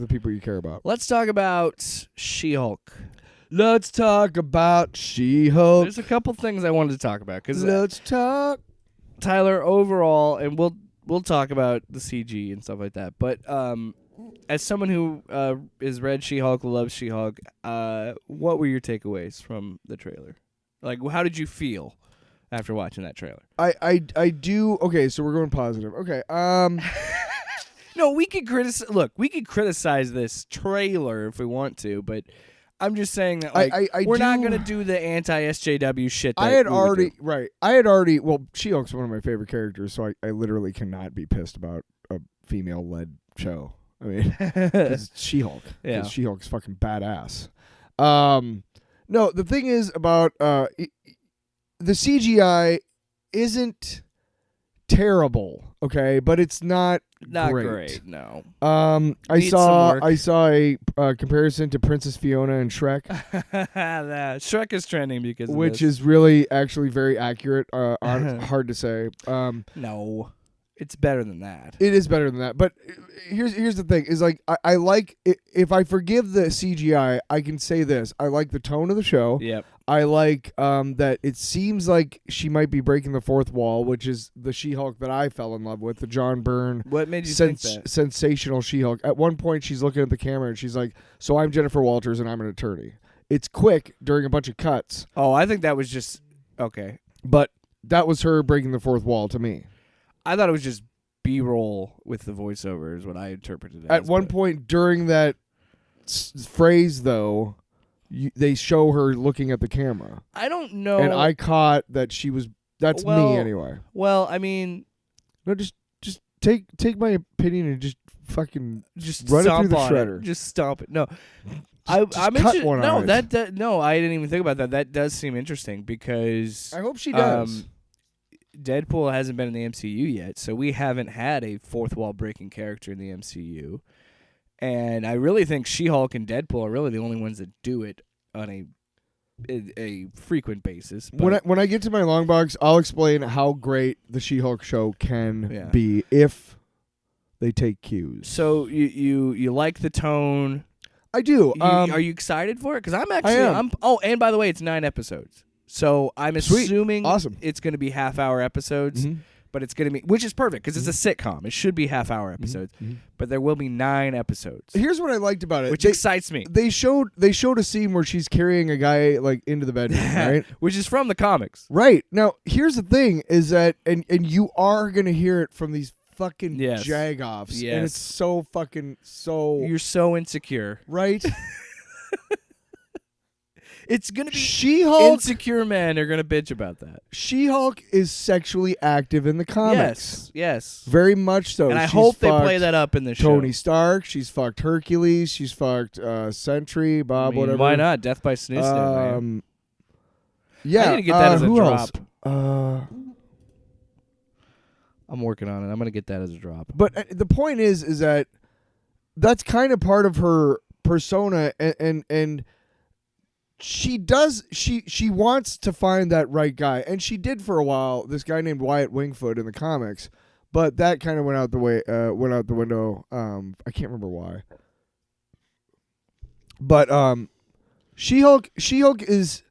the people you care about. Let's talk about She-Hulk. Let's talk about She-Hulk. There's a couple things I wanted to talk about because Let's talk. Tyler, overall, and we'll talk about the CG and stuff like that. But as someone who is read She-Hulk, loves She-Hulk, what were your takeaways from the trailer? Like, how did you feel after watching that trailer? I do. Okay, so we're going positive. Okay. No, we could criticize. Look, we could criticize this trailer if we want to, but I'm just saying that we're not gonna do the anti-SJW shit. That I had we would already do. right. I had already. Well, She-Hulk's one of my favorite characters, so I literally cannot be pissed about a female-led show. I mean, it's She-Hulk. Yeah, She-Hulk's fucking badass. No, the thing is about the CGI isn't terrible, okay, but it's not great. No. I saw a comparison to Princess Fiona and Shrek, Shrek is trending because of which this. is really actually very accurate. Hard to say. No, it's better than that. It is better than that. But here's the thing: is like I like if I forgive the CGI, I can say this: I like the tone of the show. Yep. I like that it seems like she might be breaking the fourth wall, which is the She-Hulk that I fell in love with, the John Byrne. What made you think that? Sensational She-Hulk. At one point, she's looking at the camera and she's like, "So I'm Jennifer Walters and I'm an attorney." It's quick during a bunch of cuts. Oh, I think that was just okay. But that was her breaking the fourth wall to me. I thought it was just B-roll with the voiceover is what I interpreted it At as, one point during that phrase, though, they show her looking at the camera. I don't know. And I caught that she was... That's me, anyway. Well, I mean... No, just take my opinion and just fucking just run it through the stomp on shredder. it. Just stomp it. No. I'm cut one no, on it. that no, I didn't even think about that. That does seem interesting because I hope she does. Deadpool hasn't been in the MCU yet, so we haven't had a fourth wall breaking character in the MCU. And I really think She-Hulk and Deadpool are really the only ones that do it on a frequent basis. But When I get to my long box, I'll explain how great the She-Hulk show can be if they take cues. So you like the tone? I do. Are you excited for it? Because I'm actually. I am. Oh, and by the way, it's 9 episodes. So I'm assuming it's going to be half-hour episodes. Mm-hmm. But it's going to be, which is perfect because it's a sitcom. It should be half-hour episodes, but there will be 9 episodes. Here's what I liked about it, which excites me. They showed a scene where she's carrying a guy like into the bedroom, right? Which is from the comics, right? Now, here's the thing: is that and you are gonna hear it from these fucking jagoffs, and it's so fucking You're so insecure, right? It's going to be She-Hulk. Insecure men are going to bitch about that. She-Hulk is sexually active in the comics. Yes. Very much so. And I hope they play that up in the show. Tony Stark. She's fucked Hercules. She's fucked Sentry, Bob, whatever. Why not? Death by Snooze. Man. Yeah. I need to get that as a drop. Else? I'm working on it. I'm going to get that as a drop. But the point is that that's kind of part of her persona, and she wants to find that right guy, and she did for a while. This guy named Wyatt Wingfoot in the comics, but that kind of went out the window. I can't remember why. But She-Hulk is.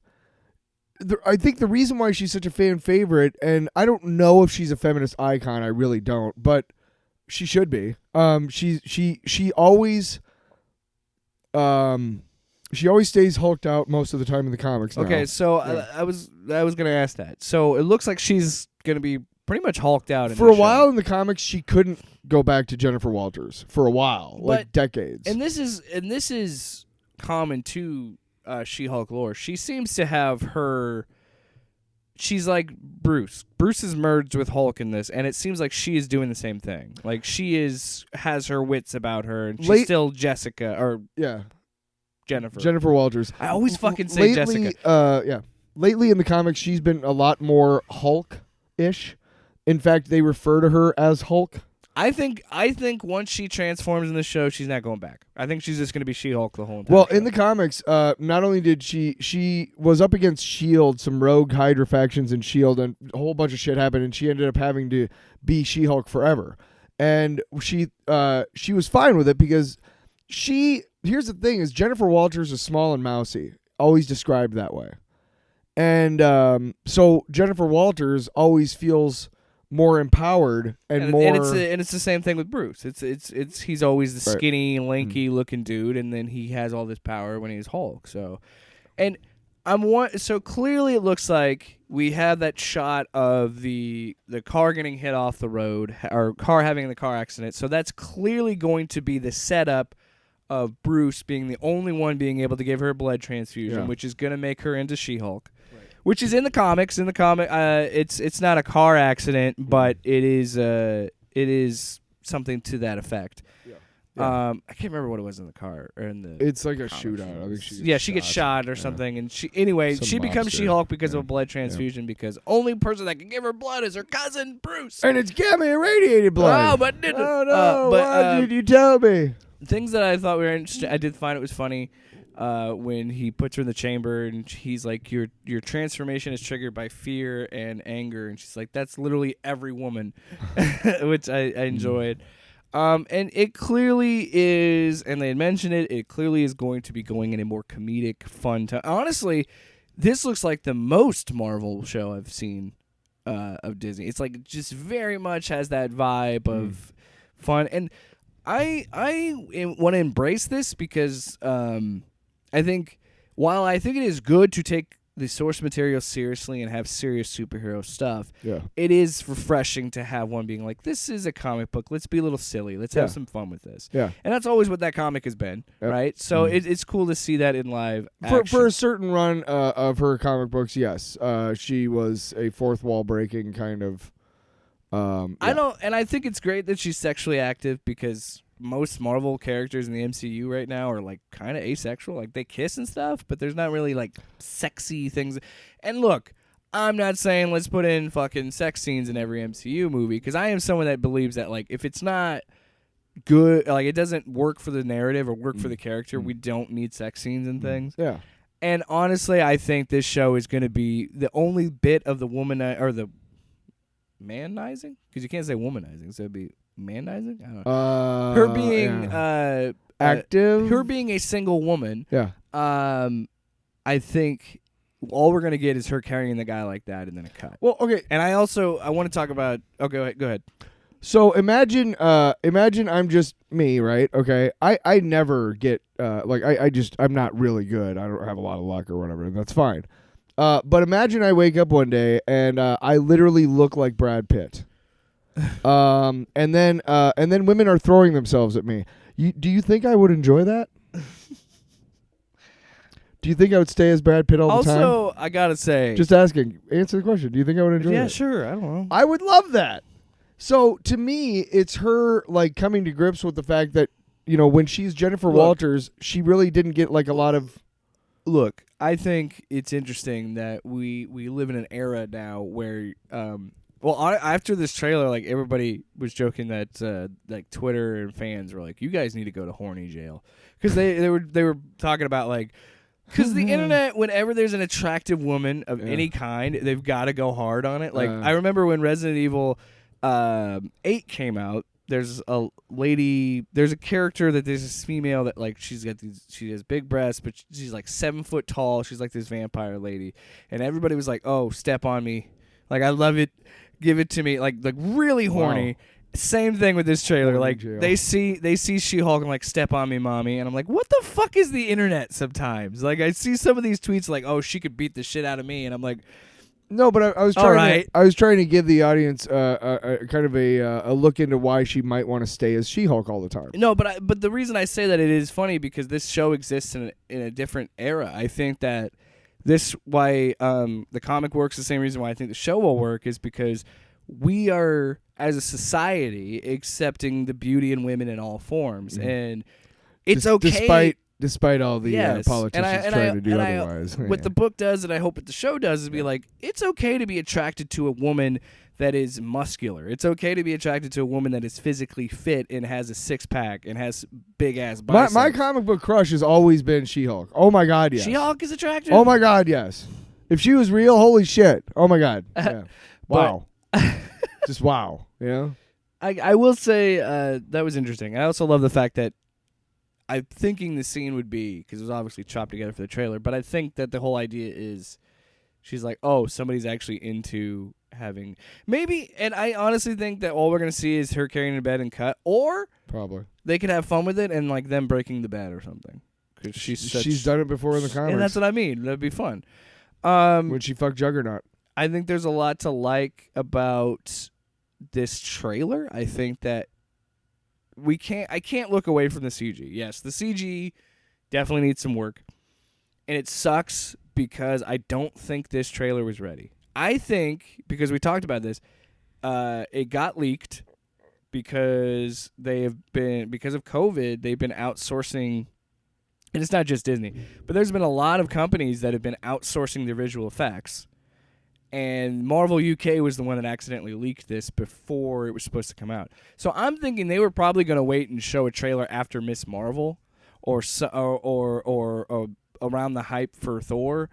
I think the reason why she's such a fan favorite, and I don't know if she's a feminist icon. I really don't, but she should be. She always. She always stays hulked out most of the time in the comics now. Okay, so I was going to ask that. So it looks like she's going to be pretty much hulked out. For a while in the comics, she couldn't go back to Jennifer Walters for a while, like decades. And this is common to She-Hulk lore. She seems to have her. She's like Bruce. Bruce is merged with Hulk in this, and it seems like she is doing the same thing. Like she has her wits about her, and she's still Jessica or Jennifer Walters. I always fucking say Jessica. Lately in the comics, she's been a lot more Hulk-ish. In fact, they refer to her as Hulk. I think once she transforms in the show, she's not going back. I think she's just going to be She-Hulk the whole entire Well, show. in the comics, not only did she was up against S.H.I.E.L.D., some rogue Hydra factions in S.H.I.E.L.D., and a whole bunch of shit happened, and she ended up having to be She-Hulk forever. And she was fine with it because here's the thing: is Jennifer Walters is small and mousy, always described that way, and so Jennifer Walters always feels more empowered and more. And it's the same thing with Bruce. It's he's always the Right. skinny, lanky looking dude, and then he has all this power when he's Hulk. So, and so clearly it looks like we have that shot of the car getting hit off the road, or car having the car accident. So that's clearly going to be the setup of Bruce being the only one being able to give her a blood transfusion, Yeah. which is going to make her into She-Hulk. Which is in the comics. In the comic, it's not a car accident, but it is something to that effect. Yeah. I can't remember what it was in the car or in the. It's like a comics. shootout. I think she gets shot or something, and she becomes mobster. She-Hulk because of Yeah. a blood transfusion. Because only person that can give her blood is her cousin Bruce. And it's gamma irradiated blood. Oh, but didn't. Oh no! But, Why did you tell me? things that I thought were interesting. I did find it was funny when he puts her in the chamber and he's like, your transformation is triggered by fear and anger, and she's like, that's literally every woman, which I enjoyed. And it clearly is, and they had mentioned it clearly is going to be going in a more comedic, fun time. Honestly, this looks like the most Marvel show I've seen of Disney. It's like just very much has that vibe of fun, and I want to embrace this because I think while I think it is good to take the source material seriously and have serious superhero stuff, it is refreshing to have one being like, this is a comic book. Let's be a little silly. Let's have some fun with this. Yeah. And that's always what that comic has been, right? So it's cool to see that in live action. For a certain run of her comic books, yes, she was a fourth wall breaking kind of. I think it's great that she's sexually active because most Marvel characters in the MCU right now are like kind of asexual. Like they kiss and stuff, but there's not really like sexy things. And look, I'm not saying let's put in fucking sex scenes in every MCU movie because I am someone that believes that like if it's not good, like it doesn't work for the narrative or work for the character, we don't need sex scenes and things. Yeah. And honestly, I think this show is going to be the only bit of the or the manizing, because you can't say womanizing, so it'd be manizing. I don't know. Her being active, her being a single woman. Yeah. I think all we're gonna get is her carrying the guy like that, and then a cut. Well, okay. And I want to talk about. Oh, go ahead. So imagine I'm just me, right? Okay. I never get I'm not really good. I don't have a lot of luck or whatever, and that's fine. But imagine I wake up one day and I literally look like Brad Pitt. And then women are throwing themselves at me. Do you think I would enjoy that? Do you think I would stay as Brad Pitt all the time? Also, I gotta say, just asking. Answer the question. Do you think I would enjoy that? Yeah, sure. I don't know. I would love that. So to me, it's her like coming to grips with the fact that when she's Jennifer Walters, she really didn't get like a lot of. Look, I think it's interesting that we live in an era now where after this trailer, like everybody was joking that like Twitter and fans were like, you guys need to go to Horny Jail, because they were talking about like, because the internet, whenever there's an attractive woman of any kind, they've got to go hard on it. Like I remember when Resident Evil 8 came out. There's a character that there's this female that like she has big breasts, but she's like 7 foot tall. She's like this vampire lady, and everybody was like, "Oh, step on me, like I love it, give it to me," like really horny. Wow. Same thing with this trailer. Like they see She-Hulk and like, "Step on me, mommy," and I'm like, "What the fuck is the internet?" Sometimes like I see some of these tweets like, "Oh, she could beat the shit out of me," and I'm like. No, but I was trying to give the audience kind of a look into why she might want to stay as She-Hulk all the time. No, but the reason I say that it is funny because this show exists in a different era. I think that why the comic works the same reason why I think the show will work is because we are as a society accepting the beauty in women in all forms, and it's okay. Despite all the politicians trying to do otherwise. What the book does, and I hope what the show does, is be like, it's okay to be attracted to a woman that is muscular. It's okay to be attracted to a woman that is physically fit and has a six-pack and has big-ass biceps. My comic book crush has always been She-Hulk. Oh, my God, yes. She-Hulk is attractive? Oh, my God, yes. If she was real, holy shit. Oh, my God. Yeah. Wow. Just wow. I will say that was interesting. I also love the fact that I'm thinking the scene would be, because it was obviously chopped together for the trailer, but I think that the whole idea is she's like, oh, somebody's actually into having maybe, and I honestly think that all we're going to see is her carrying in bed and cut, or Probably. they could have fun with it and like them breaking the bed or something. Cause she's done it before in the comics. And that's what I mean. That'd be fun. When she fucked Juggernaut. I think there's a lot to like about this trailer. I think that I can't look away from the CG. Yes, the CG definitely needs some work. And it sucks because I don't think this trailer was ready. I think, because we talked about this, it got leaked because because of COVID, they've been outsourcing, and it's not just Disney, but there's been a lot of companies that have been outsourcing their visual effects. And Marvel UK was the one that accidentally leaked this before it was supposed to come out. So I'm thinking they were probably going to wait and show a trailer after Miss Marvel, or around the hype for Thor,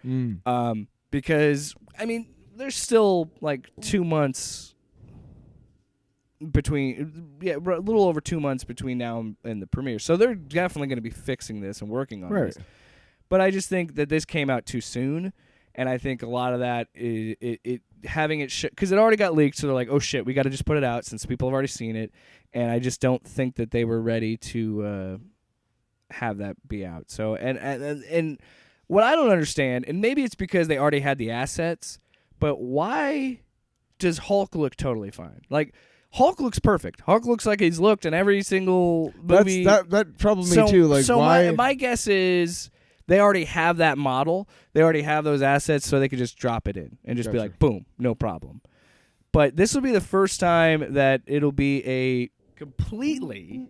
because I mean there's still like 2 months between, a little over 2 months between now and the premiere. So they're definitely going to be fixing this and working on this. But I just think that this came out too soon. And I think a lot of that is having it because it already got leaked, so they're like, "Oh shit, we got to just put it out since people have already seen it." And I just don't think that they were ready to have that be out. So and what I don't understand, and maybe it's because they already had the assets, but why does Hulk look totally fine? Like Hulk looks perfect. Hulk looks like he's looked in every single movie. That troubled me too. Like, so why? My guess is they already have that model. They already have those assets, so they could just drop it in and just be like, boom, no problem. But this will be the first time that it'll be a completely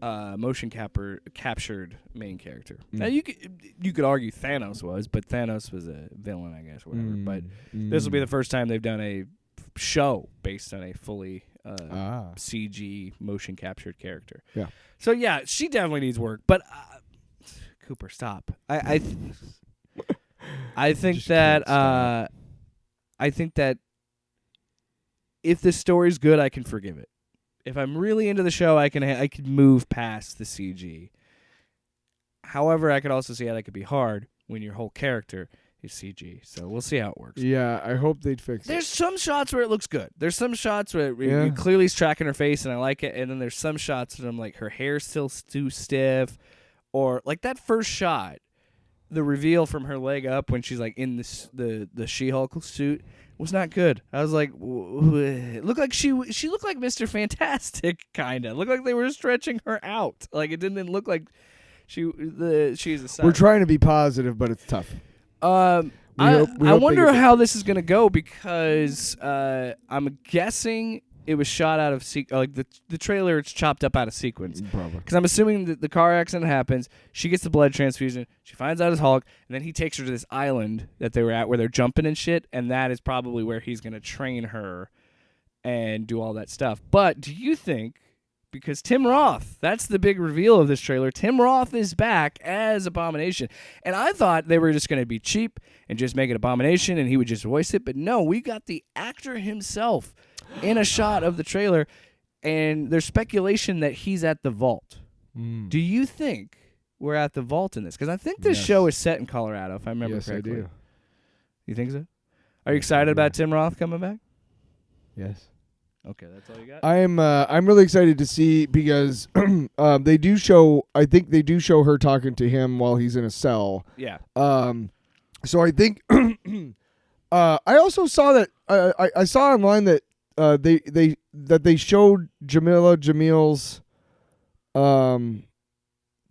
motion captured main character. Now you could argue Thanos was, but Thanos was a villain, I guess, whatever. But this will be the first time they've done a show based on a fully CG motion captured character. Yeah. So yeah, she definitely needs work, but. Cooper, stop. I think that I think that if the story's good, I can forgive it. If I'm really into the show, I can move past the CG. However, I could also see how that could be hard when your whole character is CG. So we'll see how it works. Yeah, I hope they'd fix it. There's some shots where it looks good. There's some shots where it clearly is tracking her face, and I like it. And then there's some shots where I'm like, her hair's still too stiff. Or like that first shot, the reveal from her leg up when she's like in the She-Hulk suit was not good. I was like, it looked like she looked like Mr. Fantastic, kind of. Looked like they were stretching her out. Like it didn't look like she's a side. We're trying to be positive, but it's tough. I wonder how this is gonna go because I'm guessing it was shot out of like the trailer. It's chopped up out of sequence. Probably. Because I'm assuming that the car accident happens. She gets the blood transfusion. She finds out it's Hulk, and then he takes her to this island that they were at where they're jumping and shit. And that is probably where he's gonna train her and do all that stuff. But do you think, because Tim Roth, that's the big reveal of this trailer, Tim Roth is back as Abomination. And I thought they were just going to be cheap and just make it Abomination and he would just voice it. But no, we got the actor himself in a shot of the trailer, and there's speculation that he's at the vault. Do you think we're at the vault in this? Because I think this show is set in Colorado, if I remember correctly. Yes, I do. You think so? Are you excited about Tim Roth coming back? Yes. Okay, that's all you got? I'm really excited to see because they do show. I think they do show her talking to him while he's in a cell. Yeah. So I think I also saw that I saw online that they showed Jamil's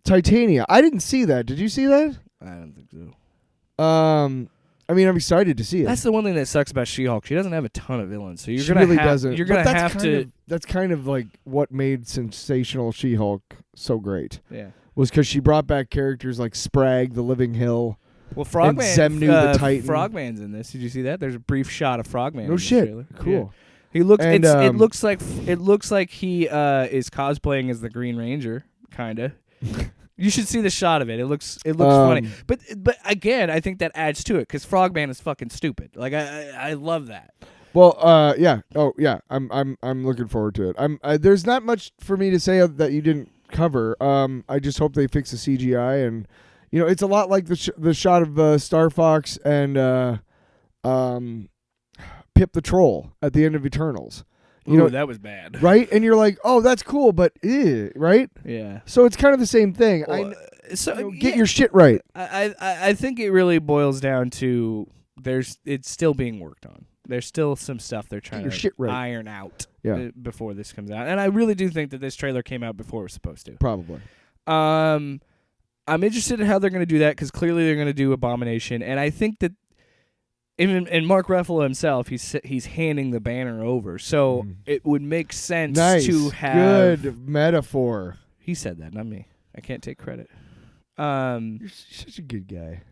Titania. I didn't see that. Did you see that? I don't think so. I mean, I'm excited to see it. That's the one thing that sucks about She-Hulk. She doesn't have a ton of villains, so She really doesn't. You're gonna have to. That's kind of like what made sensational She-Hulk so great. Yeah, was because she brought back characters like Spragg, the Living Hill. Well, Frogman, and Zemnu the Titan. Frogman's in this. Did you see that? There's a brief shot of Frogman. No in shit. Trailer. Cool. Yeah. He looks. And, it looks like he is cosplaying as the Green Ranger, kind of. You should see the shot of it. It looks funny. But again, I think that adds to it because Frogman is fucking stupid. Like I love that. Well, yeah. Oh, yeah. I'm looking forward to it. There's not much for me to say that you didn't cover. I just hope they fix the CGI, and it's a lot like the shot of Star Fox and Pip the Troll at the end of Eternals. That was bad. Right? And you're like, oh, that's cool, but right? Yeah. So it's kind of the same thing. Well, get your shit right. I think it really boils down to it's still being worked on. There's still some stuff they're trying to iron out before this comes out. And I really do think that this trailer came out before it was supposed to. Probably. I'm interested in how they're going to do that, because clearly they're going to do Abomination. And I think that and Mark Ruffalo himself, he's handing the banner over. So it would make sense to have... Good metaphor. He said that, not me. I can't take credit. You're such a good guy.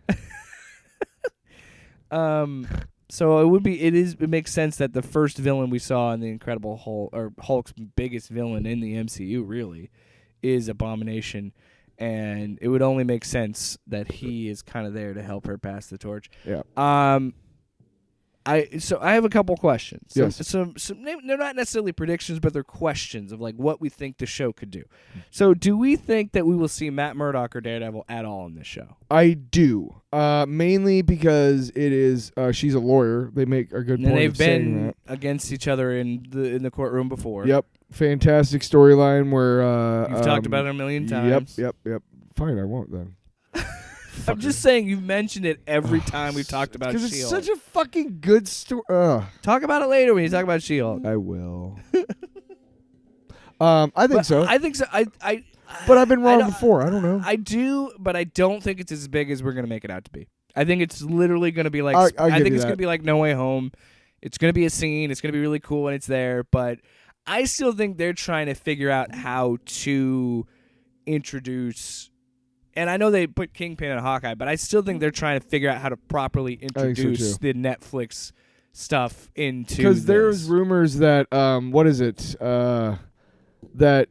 So it makes sense that the first villain we saw in the Incredible Hulk, or Hulk's biggest villain in the MCU, really, is Abomination, and it would only make sense that he is kind of there to help her pass the torch. Yeah. I have a couple questions. Yes. They're not necessarily predictions, but they're questions of like what we think the show could do. So, do we think that we will see Matt Murdock or Daredevil at all in this show? I do, mainly because it is she's a lawyer. They make a good point. And they've of saying been that. against each other in the courtroom before. Yep, fantastic storyline where you've talked about it a million times. Yep. Fine, I won't then. I'm just saying, you've mentioned it every time we've talked about She-Hulk. Because it's such a fucking good story. Talk about it later when you talk about She-Hulk. I will. I think so. I think so. But I've been wrong before. I don't know. I do, but I don't think it's as big as we're going to make it out to be. I think it's literally going to be like... I think it's going to be like No Way Home. It's going to be a scene. It's going to be really cool when it's there. But I still think they're trying to figure out how to introduce... And I know they put Kingpin and Hawkeye, but I still think they're trying to figure out how to properly introduce the Netflix stuff into. Because there's rumors that what is it? That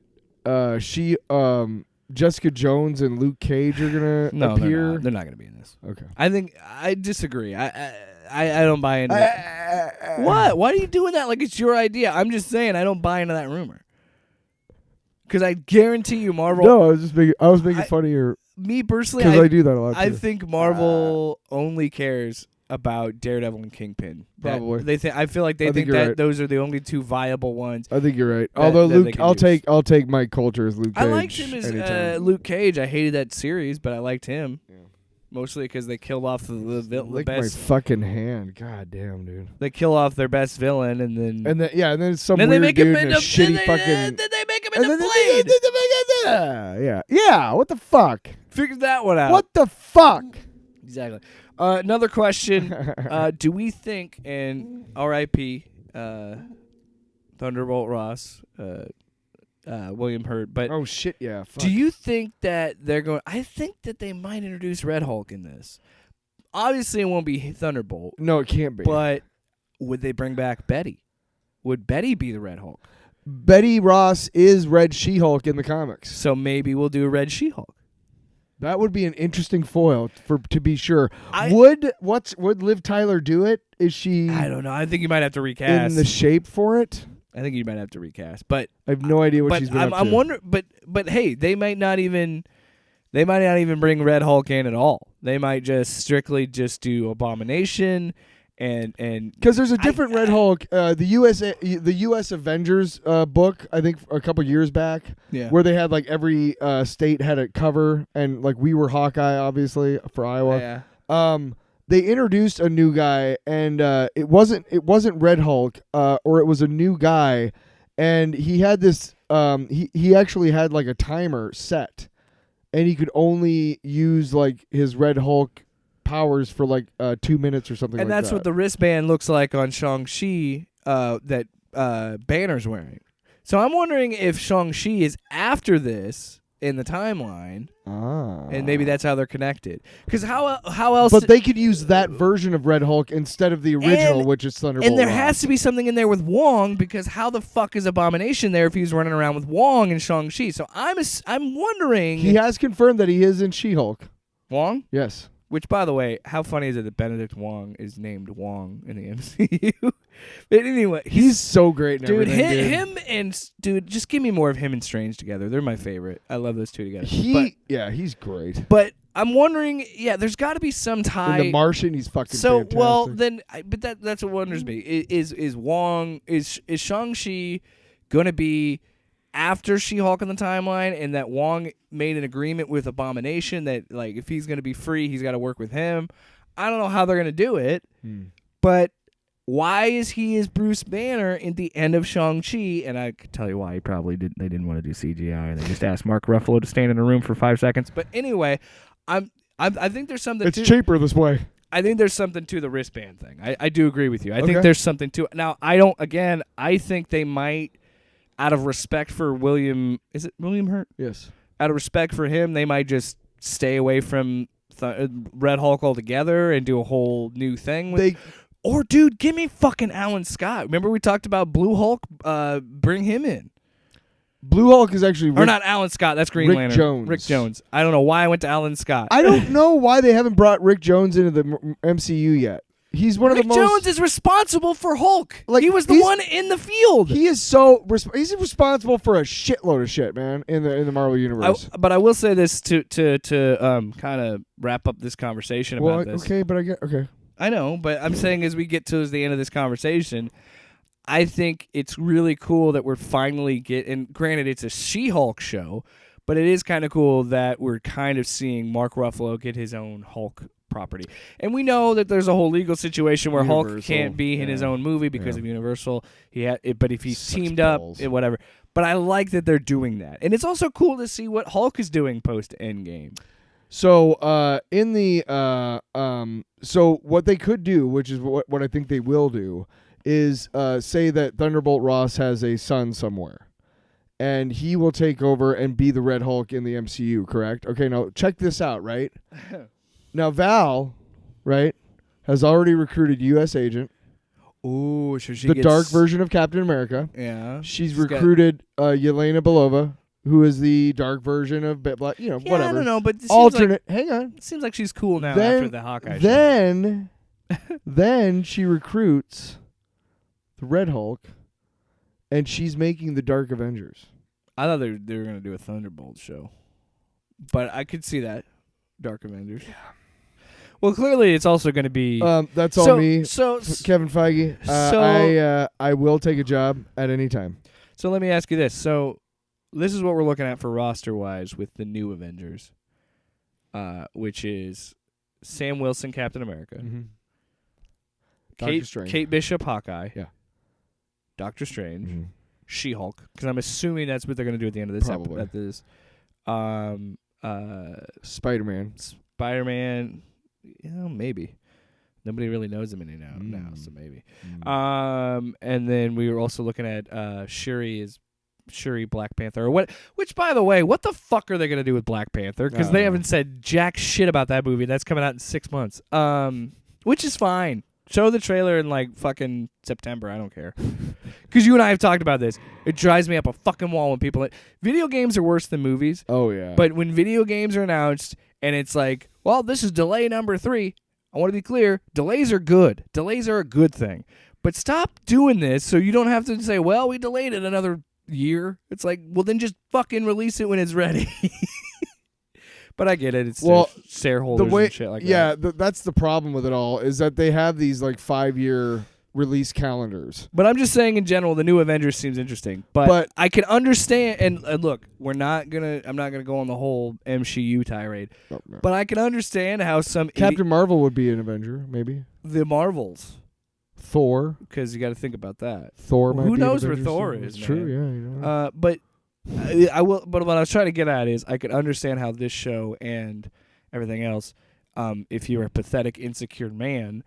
Jessica Jones and Luke Cage are gonna appear. They're not gonna be in this. Okay. I disagree. I don't buy into it. What? Why are you doing that like it's your idea? I'm just saying I don't buy into that rumor. Because I guarantee you, Marvel. No, I was making fun of your. Me personally, because I do that a lot. I think Marvel only cares about Daredevil and Kingpin. Probably. I feel like they think that those are the only two viable ones. I think you're right. Although Luke, I'll take Mike Coulter as Luke Cage. I liked him as Luke Cage. I hated that series, but I liked him. Yeah. Mostly because they killed off the lick best. My fucking hand, god damn, dude. They kill off their best villain, and then some weird dude in a shitty fucking. Then they make him into Blade. Yeah. What the fuck? Figure that one out. What the fuck? Exactly. Another question: do we think, and R.I.P. Thunderbolt Ross, William Hurt, but oh shit, yeah. Fuck. Do you think that they're going? I think that they might introduce Red Hulk in this. Obviously, it won't be Thunderbolt. No, it can't be. But would they bring back Betty? Would Betty be the Red Hulk? Betty Ross is Red She-Hulk in the comics. So maybe we'll do a Red She-Hulk. That would be an interesting foil to be sure. Would Liv Tyler do it? Is she? I don't know. I think you might have to recast in the shape for it. I think you might have to recast, but I have no idea what she's been up to. I'm wondering, but hey, they might not even bring Red Hulk in at all. They might just strictly do Abomination. And because there's a different Red Hulk, the U.S. Avengers book, I think a couple years back, where they had like every state had a cover, and like we were Hawkeye, obviously for Iowa. Yeah. They introduced a new guy, and it wasn't Red Hulk, or it was a new guy, and he had this. He actually had like a timer set, and he could only use like his Red Hulk powers for like 2 minutes or something. And that's what the wristband looks like on Shang-Chi that Banner's wearing. So I'm wondering if Shang-Chi is after this in the timeline, and maybe that's how they're connected. Because how else? But they could use that version of Red Hulk instead of the original, which is Thunderbolt. And there has to be something in there with Wong, because how the fuck is Abomination there if he's running around with Wong and Shang-Chi? So I'm wondering. He has confirmed that he is in She-Hulk. Wong? Yes. Which, by the way, how funny is it that Benedict Wong is named Wong in the MCU? But anyway, he's so great. Dude, him and just give me more of him and Strange together. They're my favorite. I love those two together. He's great. But I'm wondering, there's got to be some tie. In The Martian, he's fucking fantastic. Well, then, but that's what wonders me. Is Shang-Chi gonna be after She-Hulk in the timeline, and that Wong made an agreement with Abomination that, like, if he's going to be free, he's got to work with him? I don't know how they're going to do it, but why is he as Bruce Banner in the end of Shang-Chi? And I could tell you why. They didn't want to do CGI, and they just asked Mark Ruffalo to stand in a room for 5 seconds. But anyway, I think there's something It's cheaper this way. I think there's something to the wristband thing. I do agree with you. I think there's something to it. Now, I think they might, out of respect for William Hurt? Yes. Out of respect for him, they might just stay away from Red Hulk altogether and do a whole new thing. Or, dude, give me fucking Alan Scott. Remember we talked about Blue Hulk? Bring him in. Blue Hulk is actually or not Alan Scott. That's Green Lantern. Jones. Rick Jones. I don't know why I went to Alan Scott. I don't know why they haven't brought Rick Jones into the MCU yet. He's one of the most. Rick Jones is responsible for Hulk. Like, he was the one in the field. He is he's responsible for a shitload of shit, man, in the Marvel universe. But I will say this to kind of wrap up this conversation about this. Okay. I know, but I'm saying as we get to the end of this conversation, I think it's really cool that we're finally and granted it's a She-Hulk show, but it is kind of cool that we're kind of seeing Mark Ruffalo get his own Hulk property. And we know that there's a whole legal situation where Universal, Hulk can't be in his own movie because of Universal. But if he's teamed up, whatever. But I like that they're doing that. And it's also cool to see what Hulk is doing post-Endgame. So so what they could do, which is what I think they will do, is say that Thunderbolt Ross has a son somewhere, and he will take over and be the Red Hulk in the MCU, correct? Okay, now check this out, right? Now Val, right, has already recruited U.S. Agent. Ooh, so the dark version of Captain America. Yeah. She's recruited Yelena Belova, who is the dark version of Black, whatever. I don't know, but alternate. Hang on. It seems like she's cool now after the Hawkeye show. Then she recruits the Red Hulk, and she's making the Dark Avengers. I thought they were going to do a Thunderbolt show, but I could see that Dark Avengers. Yeah. Well, clearly it's also going to be. That's all me. So Kevin Feige. I will take a job at any time. So let me ask you this. So this is what we're looking at for roster wise with the new Avengers, which is Sam Wilson, Captain America, Kate Bishop, Hawkeye, Doctor Strange, She-Hulk, because I'm assuming that's what they're going to do at the end of this. Probably. Spider-Man. Maybe. Nobody really knows him now, so maybe. And then we were also looking at Shuri Black Panther, or what? Which, by the way, what the fuck are they gonna do with Black Panther? Because they haven't said jack shit about that movie. That's coming out in 6 months. Which is fine. Show the trailer in like fucking September. I don't care. Because you and I have talked about this. It drives me up a fucking wall when people. Video games are worse than movies. Oh yeah. But when video games are announced and it's like, well, this is delay number 3. I want to be clear. Delays are good. Delays are a good thing. But stop doing this so you don't have to say, well, we delayed it another year. It's like, well, then just fucking release it when it's ready. But I get it. It's shareholders and shit like that. Yeah, that's the problem with it all, is that they have these like 5-year release calendars. But I'm just saying in general, the new Avengers seems interesting. But I can understand, and look, I'm not gonna go on the whole MCU tirade. Oh, no. But I can understand how some Captain Marvel would be an Avenger, maybe. The Marvels. Thor. Because you got to think about that. Thor might be who knows where Thor is, It's true, yeah. But I will. But what I was trying to get at is I could understand how this show and everything else, if you're a pathetic, insecure man,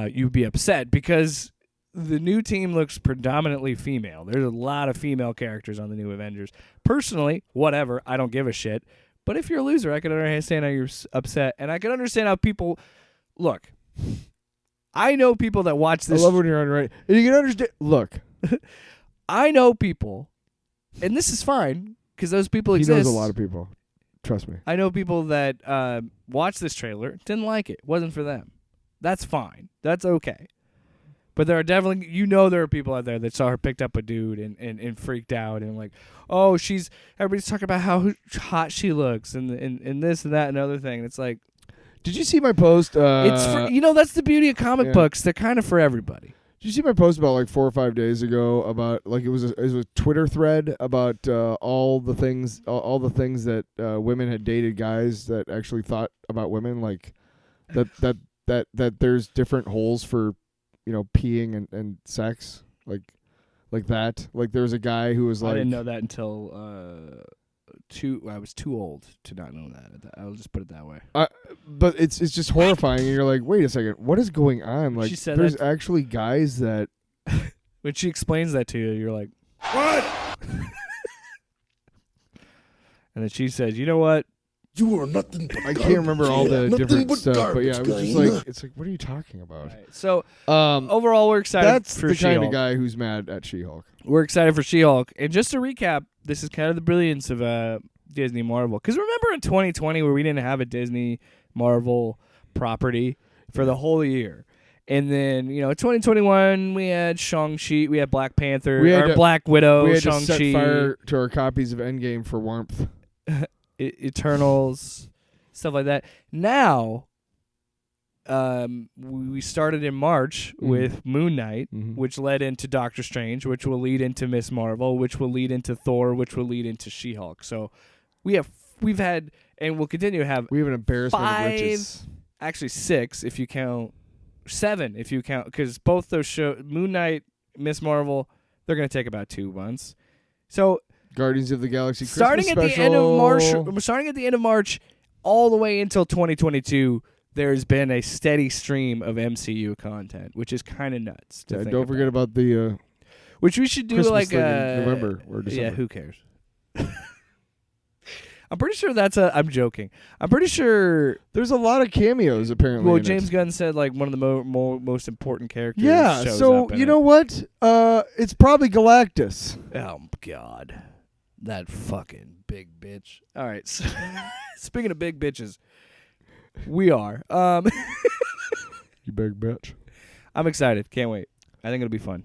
you'd be upset because the new team looks predominantly female. There's a lot of female characters on the new Avengers. Personally, whatever, I don't give a shit. But if you're a loser, I can understand how you're upset, and I can understand how people look. I know people that watch this. I love when you're on right. And you can understand. Look, I know people, and this is fine because those people exist. He knows a lot of people. Trust me. I know people that watched this trailer, didn't like it, wasn't for them. That's fine. That's okay. But there are definitely, there are people out there that saw her picked up a dude and freaked out and like, oh, everybody's talking about how hot she looks and this and that and other thing. And it's like, did you see my post? it's for, that's the beauty of comic books. They're kind of for everybody. Did you see my post about like 4 or 5 days ago about like it was a Twitter thread about all the things that women had dated guys that actually thought about women, like that there's different holes for peeing and sex, like that. Like there was a guy who was like, I didn't know that until I was too old to not know that. I'll just put it that way. But it's just horrifying, and you're like, wait a second, what is going on? Like, she said there's actually guys that. When she explains that to you, you're like, what? And then she says, you know what? You are nothing but I can't remember all the different stuff, but yeah, it was just guy. like, it's like, what are you talking about? Right. So overall, we're excited that's for the She-Hulk. kind of guy who's mad at She-Hulk. We're excited for She-Hulk. And just to recap, this is kind of the brilliance of Disney Marvel. Because remember in 2020 where we didn't have a Disney Marvel property for the whole year. And then, 2021, we had Shang-Chi, we had Black Panther, Black Widow, we had Shang-Chi. to set fire to our copies of Endgame for warmth. Eternals, stuff like that. Now, we started in March with Moon Knight, which led into Doctor Strange, which will lead into Miss Marvel, which will lead into Thor, which will lead into She-Hulk. So we've had, and we'll continue to have. We have an embarrassment of riches. Actually 6 if you count, 7 if you count, because both those shows, Moon Knight, Miss Marvel, they're going to take about 2 months. So. Guardians of the Galaxy Christmas starting at special. the end of March, starting at the end of March, all the way until 2022, there's been a steady stream of MCU content, which is kind of nuts. Don't forget about the which we should do Christmas like thing in November or December. Yeah, who cares? I'm pretty sure I'm joking. I'm pretty sure there's a lot of cameos apparently. Well, James Gunn said like one of the most important characters. Yeah, shows so up in you it. know what? It's probably Galactus. Oh God. That fucking big bitch. All right. So, speaking of big bitches, we are. You big bitch. I'm excited. Can't wait. I think it'll be fun.